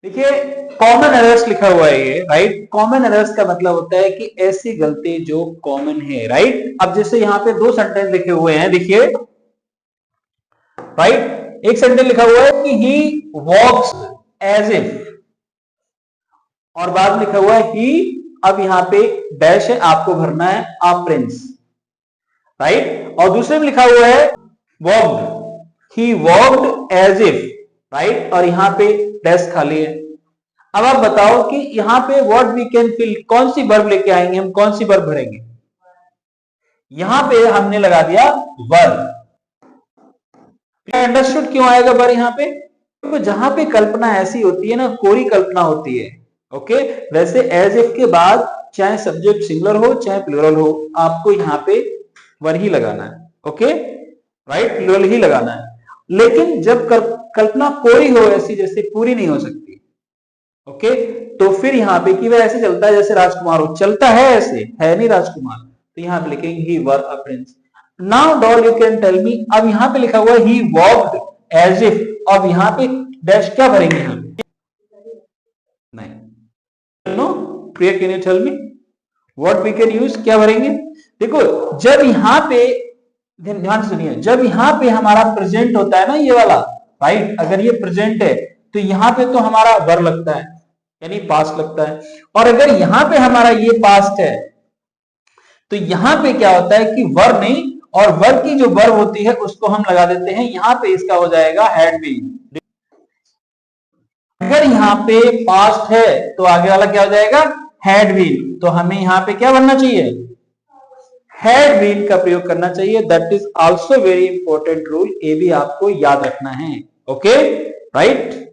देखिए common errors लिखा हुआ है ये, राइट। कॉमन एरर्स का मतलब होता है कि ऐसी गलती जो कॉमन है, राइट। अब जैसे यहाँ पे दो सेंटेंस लिखे हुए हैं, देखिए, राइट। एक सेंटेंस लिखा हुआ है कि ही वॉक्स एज इफ, और बाद में लिखा हुआ है ही, अब यहाँ पे डैश है, आपको भरना है आ प्रिंस, राइट। और दूसरे में लिखा हुआ है walked, he walked as if, right. और यहाँ पे डैश खाली है। अब आप बताओ कि यहाँ पे व्हाट वी कैन फिल, कौन सी वर्ब लेके आएंगे हम, कौन सी वर्ब भरेंगे? यहां पे हमने लगा दिया वर्ब। अंडरस्टूड क्यों आएगा वर्ब यहाँ पे? तो जहां पे कल्पना ऐसी होती है ना, कोरी कल्पना होती है, ओके। वैसे एज इफ के बाद चाहे सब्जेक्ट सिंगुलर हो चाहे प्लूरल हो, आपको यहाँ पे वर ही लगाना है, ओके, राइट, प्लूरल ही लगाना है। लेकिन जब कल्पना कोरी हो, ऐसी जैसे पूरी नहीं हो सकती, ओके, तो फिर यहाँ पे कि वह ऐसे चलता है जैसे राजकुमार हो, चलता है ऐसे, है नहीं राजकुमार, तो यहाँ पे लिखेंगे he were a prince. Now doll you can tell me, अब यहाँ पे लिखा हुआ है ही वॉक्ड एज इफ, अब यहाँ पे डैश क्या भरेंगे यहाँ पे? नहीं, no Priya, can you tell me what we can use, क्या भरेंगे? देखो जब यहाँ पे, ध्यान सुनिए, जब यहाँ पे हमारा प्रेजेंट होता है ना ये वाला, राइट, अगर ये प्रेजेंट है तो यहाँ पे तो हमारा वर लगता है, यानी पास्ट लगता है। और अगर यहाँ पे हमारा ये पास्ट है तो यहाँ पे क्या होता है कि वर नहीं, और वर की जो वर्ब होती है उसको हम लगा देते हैं यहाँ पे, इसका हो जाएगा हैड बीन। अगर यहाँ पे पास्ट है तो आगे वाला क्या हो जाएगा? Had been. तो हमें यहाँ पे क्या बनना चाहिए? हैड बीन का प्रयोग करना चाहिए। That is also very important rule, ये भी आपको याद रखना है, ओके, राइट।